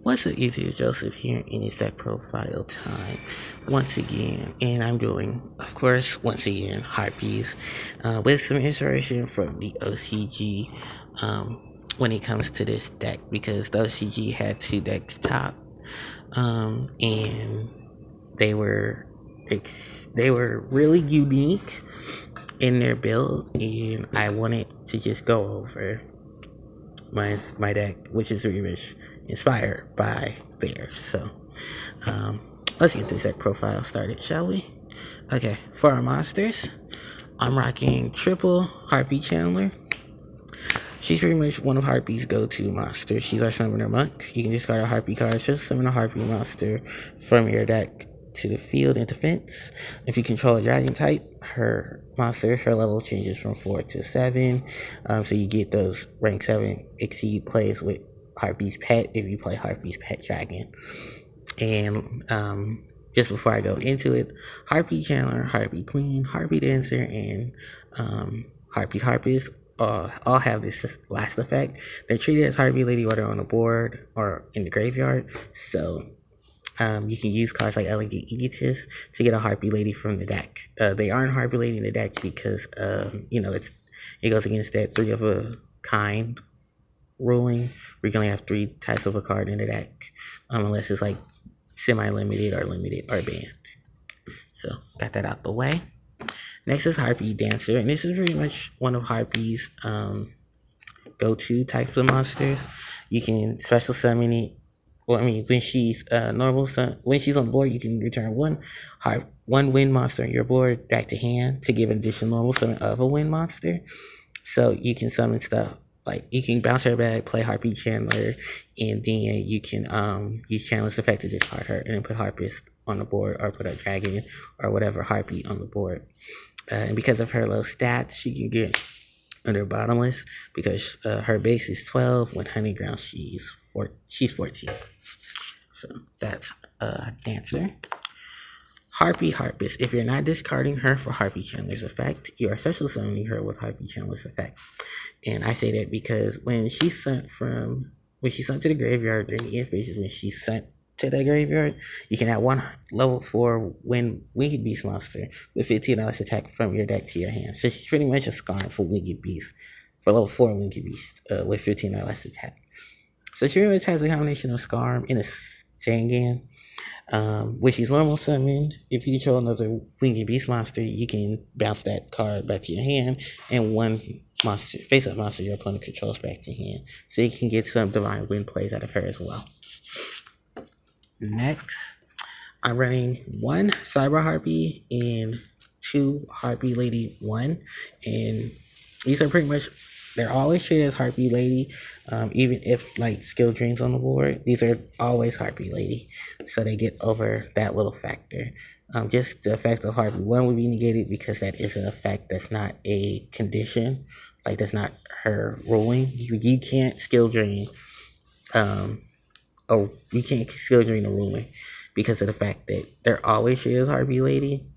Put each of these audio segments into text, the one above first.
What's up, YouTube? Joseph here, and it's that profile time once again. And I'm doing, of course, once again, Harpies with some inspiration from the OCG when it comes to this deck, because the OCG had two decks top, and they were they were really unique in their build, and I wanted to just go over my deck, which is very much inspired by theirs. So let's get this deck profile started, shall we? Okay, for our monsters, I'm rocking triple Harpie Chandler. She's pretty much one of Harpie's go-to monsters. She's our summoner monk. You can discard a Harpie card, just summon a Harpie monster from your deck to the field in defense. If you control a dragon type, her level changes from 4 to 7. So you get those rank 7 exceed plays with Harpie's pet if you play Harpie's pet dragon. And just before I go into it, Harpie Chandler, Harpie Queen, Harpie Dancer, and Harpies all have this last effect. They're treated as Harpie Lady whether on the board or in the graveyard. So you can use cards like Elegant Egotist to get a Harpie Lady from the deck. They aren't Harpie Lady in the deck because it goes against that 3 of a kind ruling. We can only have 3 types of a card in the deck, unless it's like semi-limited or limited or banned. So got that out the way. Next is Harpie Dancer, and this is pretty much one of Harpie's go-to types of monsters. You can special summon it. Well, I mean, when she's when she's on board, you can return one wind monster on your board back to hand to give an additional normal summon of a wind monster. So you can summon stuff like you can bounce her back, play Harpie Chandler, and then you can use Chandler's effect to discard her and then put Harpist on the board or put a dragon or whatever Harpie on the board. And because of her low stats, she can get under bottomless because her base is 12. When Honey Ground, she's 14. So that's Dancer. Harpie Harpist. If you're not discarding her for Harpie Chandler's effect, you are special summoning her with Harpie Chandler's effect. And I say that because when she's sent to the graveyard during the end phases, when she's sent to the graveyard, you can add one level 4 Winged Beast monster with 15 less attack from your deck to your hand. So she's pretty much a Skarn for Winged Beast, for level 4 Winged Beast with 15 or less attack. So she pretty much has a combination of Skarn and a Sangan. When she's normal summoned, if you control another Winged Beast monster, you can bounce that card back to your hand, and one face-up monster your opponent controls back to hand. So you can get some Divine Wind plays out of her as well. Next, I'm running 1 Cyber Harpie and 2 Harpie Lady 1, and these are pretty much, they're always treated as Harpie Lady, even if like Skill Dreams on the board. These are always Harpie Lady, so they get over that little factor. Just the effect of Harpie 1 would be negated because that is an effect that's not a condition, like that's not her ruling. You can't Skill Dream, you can't Skill Dream the ruling because of the fact that they're always treated as Harpie Lady.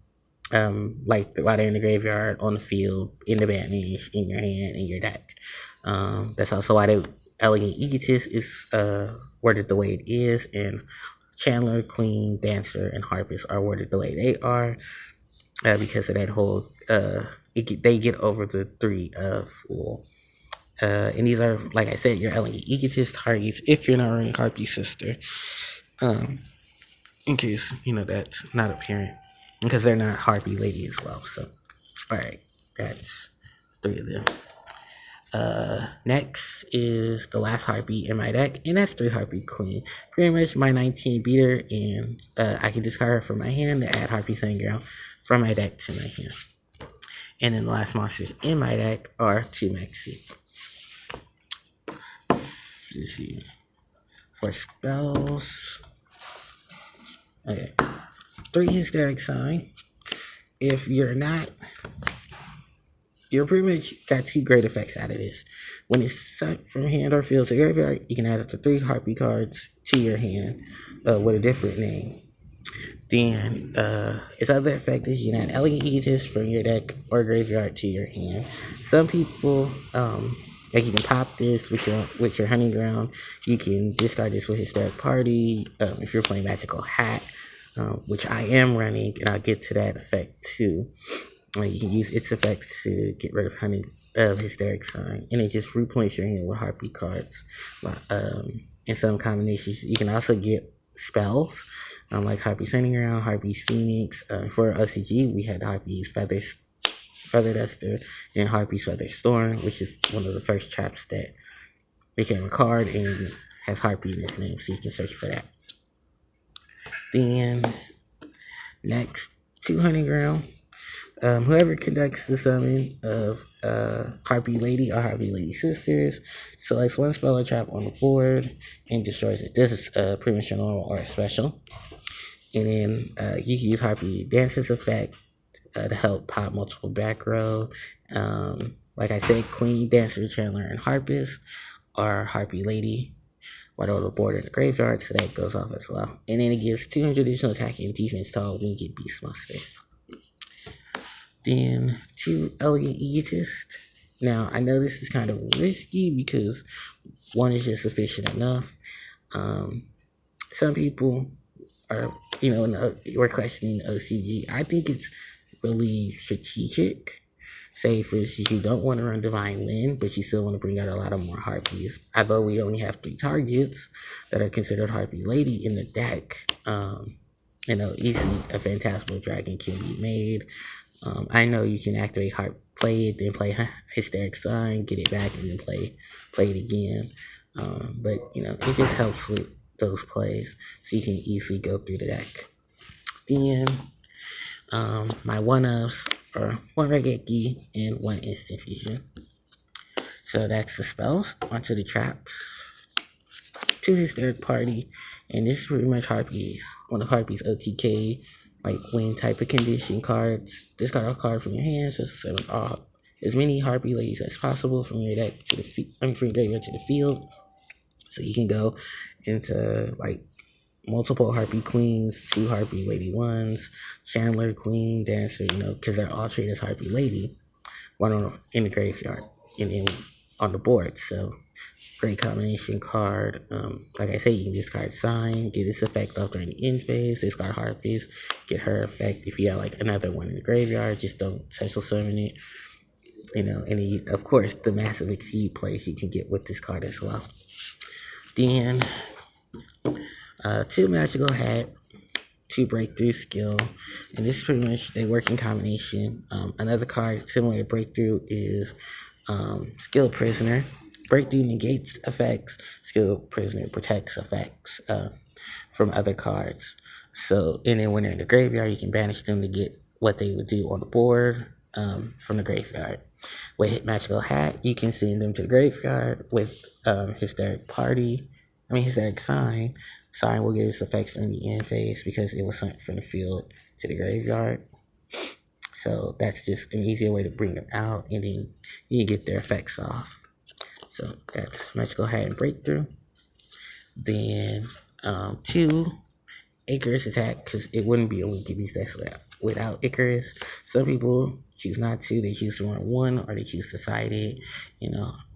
Like while they're in the graveyard, on the field, in the banished, in your hand, in your deck. That's also why the Elegant Egotist is worded the way it is, and Chandler, Queen, Dancer, and Harpist are worded the way they are because of that whole they get over the 3 of Fool. And these are, like I said, your Elegant Egotist targets if you're not running Harpie Sister. In case that's not apparent. Because they're not Harpie Lady as well. So, alright, that's 3 of them. Next is the last Harpie in my deck, and that's 3 Harpie Queen. Pretty much my 19 beater, and I can discard her from my hand to add Harpie Sunny Ground from my deck to my hand. And then the last monsters in my deck are 2 Maxi. Let's see. For spells. Okay. 3 Hysteric Sign. If you're pretty much got 2 great effects out of this. When it's sent from hand or field to graveyard, you can add up to 3 Harpie cards to your hand with a different name. Then its other effect is you can add Elegant Egotist from your deck or graveyard to your hand. Some people Like you can pop this with your hunting ground. You can discard this with Hysteric Party. If you're playing Magical Hat, which I am running, and I'll get to that effect too. You can use its effects to get rid of Hysteric Sign, and it just repoints your hand with Harpie cards. In some combinations, you can also get spells, like Harpie's Hunting Ground, Harpie's Phoenix. For OCG, we had Harpie's Feather Duster, and Harpie's Feather Storm, which is one of the first traps that became a card and has Harpie in its name, so you can search for that. Then, next, to Hunting Ground. Whoever conducts the summon of Harpie Lady or Harpie Lady Sisters selects one spell or trap on the board and destroys it. This is pretty much a normal or a special. And then you can use Harpie Dancer's effect to help pop multiple back row. Like I said, Queen, Dancer, Chandler, and Harpist or Harpie Lady right over the board in the graveyard, so that goes off as well. And then it gives 200 additional attack and defense to all winged Beastmasters. Then 2 Elegant Egotist. Now, I know this is kind of risky because 1 is just sufficient enough. Some people are, we're questioning OCG. I think it's really strategic. Say, for instance, you don't want to run Divine Wind, but you still want to bring out a lot of more Harpies. Although we only have 3 targets that are considered Harpie Lady in the deck, easily a Phantasmal Dragon can be made. I know you can activate play it, then play Hysteric Sign, get it back, and then play it again. But it just helps with those plays, so you can easily go through the deck. Then my one-ofs are 1 Regeki and 1 Instant Fusion. So that's the spells. Onto the traps. 2 Hysteric Party, and this is pretty much Harpies. One of Harpies OTK, like win type of condition cards. Discard a card from your hand, so summon as many Harpie Ladies as possible from your deck to from your graveyard to the field. So you can go into like multiple Harpie Queens, 2 Harpie Lady 1s, Chandler Queen, Dancer, because they're all treated as Harpie Lady, one in the graveyard and then on the board. So great combination card. Like I said, you can discard Sign, get this effect off during the end phase, discard Harpies, get her effect. If you have like another one in the graveyard, just don't special summon it. And then, of course, the Massive Exceed plays you can get with this card as well. Then 2 Magical Hat, 2 Breakthrough Skill, and this is pretty much a working combination. Another card similar to Breakthrough is Skill Prisoner. Breakthrough negates effects. Skill Prisoner protects effects from other cards. So, and then when they're in the graveyard, you can banish them to get what they would do on the board from the graveyard. With Magical Hat, you can send them to the graveyard. With Hysteric Sign. Sign will get its effects in the end phase because it was sent from the field to the graveyard. So that's just an easier way to bring them out, and then you get their effects off. So that's Magical Hat and Breakthrough. Then 2 Icarus Attack, because it wouldn't be a Winky Beast deck without Icarus. Some people choose not to. They choose to run 1 or they choose to side it.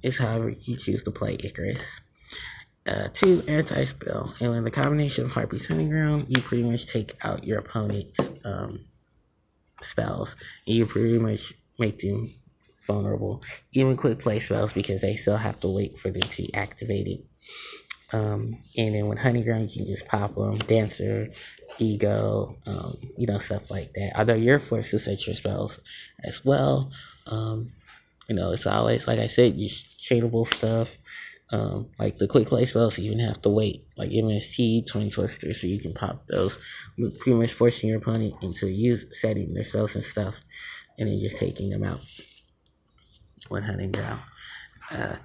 It's however you choose to play Icarus. 2 Anti-Spell. And with the combination of Harpie's Hunting Ground, you pretty much take out your opponent's spells. And you pretty much make them vulnerable. Even quick play spells, because they still have to wait for them to activate it. And then with Hunting Ground, you can just pop them. Dancer, Ego, stuff like that. Although you're forced to set your spells as well. It's always, like I said, just chainable stuff. Like the quick play spells, you even have to wait. Like MST, Twin Twister, so you can pop those. Pretty much forcing your opponent into setting their spells and stuff, and then just taking them out. 1 Hunting Ground.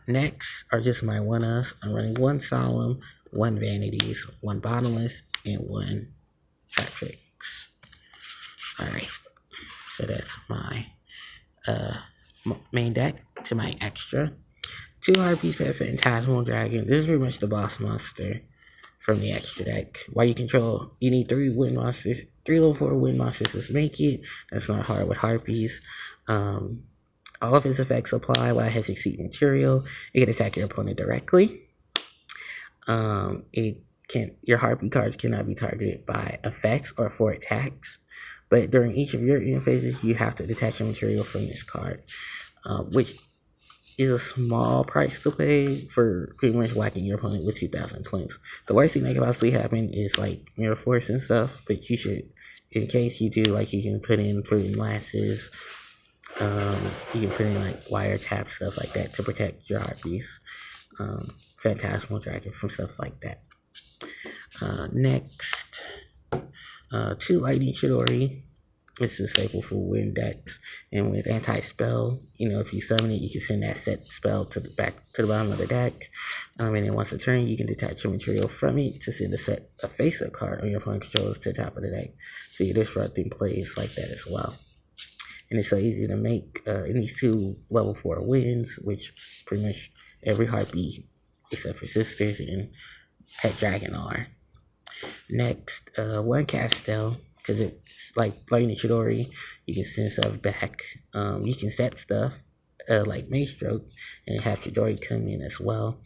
Next are just my one-offs. I'm running 1 Solemn, 1 Vanities, 1 Bottomless, and 1 Trap Tricks. Alright, so that's my main deck. To my extra, 2 Harpies, Pet Phantasmal Dragon. This is pretty much the boss monster from the extra deck. While you need 3 wind monsters, 3 level 4 wind monsters to make it. That's not hard with Harpies. All of his effects apply while it has exceed material. It can attack your opponent directly. It can Your Harpie cards cannot be targeted by effects or for attacks. But during each of your end phases, you have to detach your material from this card, which is a small price to pay for pretty much whacking your opponent with 2,000 points. The worst thing that could possibly happen is like mirror force and stuff, but you should, in case you do, like you can put in glasses, you can put in like wiretap, stuff like that to protect your Harpies. Phantasmal Dragon from stuff like that. Next, 2 Lightning Chidori. It's a staple for wind decks, and with anti-spell, if you summon it, you can send that set spell to the bottom of the deck, and then once a turn, you can detach your material from it to send a face-up card on your opponent's controls to the top of the deck. So you're disrupting plays like that as well. And it's so easy to make. It needs 2 level 4 wins, which pretty much every Harpie except for Sisters and Pet Dragon are. Next, 1 Castel. Because it's like Lightning Chidori, you can send stuff back. You can set stuff like Maestroke and have Chidori come in as well.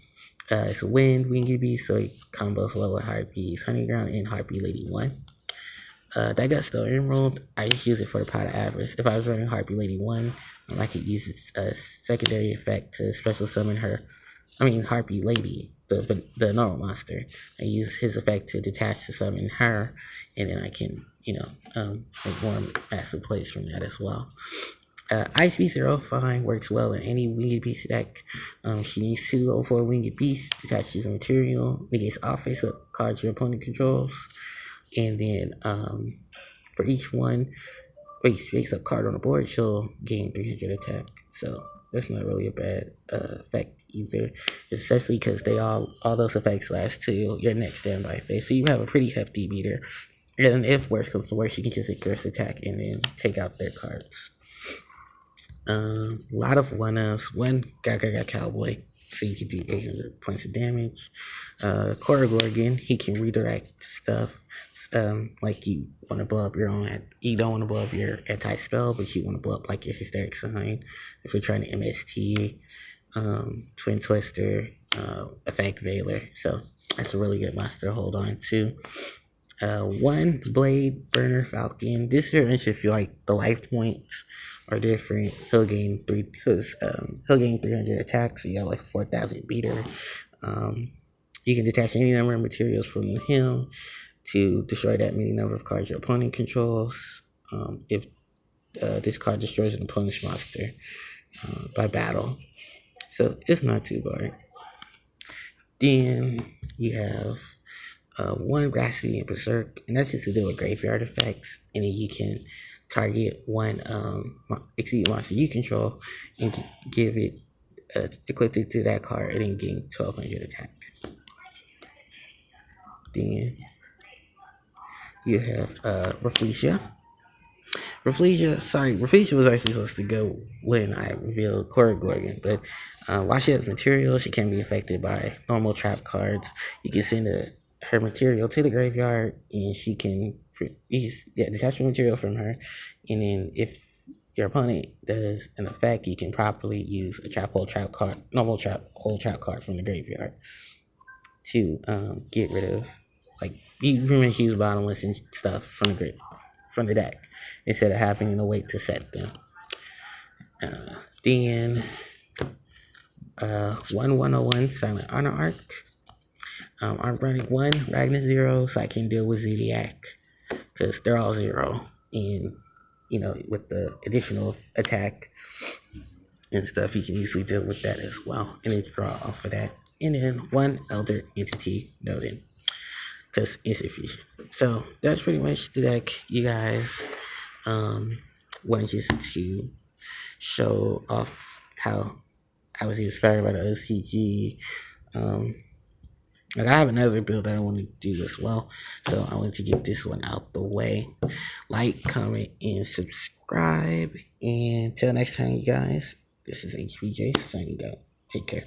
It's a Wingy Beast, so it combos well with Harpies, Honeyground, and Harpie Lady 1. That got still Emerald. I just use it for the Powder Avarice. If I was running Harpie Lady 1, I could use its secondary effect to special summon her. Harpie Lady, the normal monster. I use his effect to detach to summon her, and then I can, make more massive plays from that as well. Ice Beast Zero Fine works well in any Winged Beast deck. She needs 2 level 4 Winged Beasts, detaches the material, negates all face-up cards your opponent controls, and then for each face-up card on the board, she'll gain 300 attack. So that's not really a bad effect either, especially because all those effects last to your next standby phase. So you have a pretty hefty meter. And if worse comes to worse, you can just curse attack and then take out their cards. A lot of 1-ups. 1 Gaga Cowboy, so you can do 800 points of damage. Gorgon, he can redirect stuff. Like you want to blow up your own. You don't want to blow up your anti-spell, but you want to blow up like your Hysteric Sign. If you're trying to MST, Twin Twister, Effect Veiler. So that's a really good monster to hold on to. 1 Blade Burner Falcon. This is if you like the life points are different. He'll gain 300 attacks, so you have like 4,000 beater. You can detach any number of materials from him to destroy that many number of cards your opponent controls. If this card destroys an opponent's monster by battle, so it's not too bad. Then you have 1 Grassy and Berserk, and that's just to deal with graveyard effects, and then you can target 1 exceed monster you control and give it equip it to that card and then gain 1,200 attack. Then you have Rafflesia. Rafflesia was actually supposed to go when I revealed Gorgon, but while she has material, she can be affected by normal trap cards. You can send her material to the graveyard, and she can detach the material from her, and then if your opponent does an effect, you can properly use a trap hole trap card, normal trap hole trap card from the graveyard to get rid of, like, you pretty much use bottomless and stuff from the deck instead of having to wait to set them. Then 1/101 Silent Honor Arc. I'm running 1 Ragnar 0 so I can deal with Zodiac because they're all 0, and with the additional attack and stuff, you can easily deal with that as well and then draw off of that. And then 1 Elder Entity Noden because instant fusion. So that's pretty much the deck, you guys. Wanted just to show off how I was inspired by the OCG. I have another build that I want to do as well, so I want to get this one out the way. Like, comment, and subscribe. And till next time, you guys, this is HBJ signing out. Take care.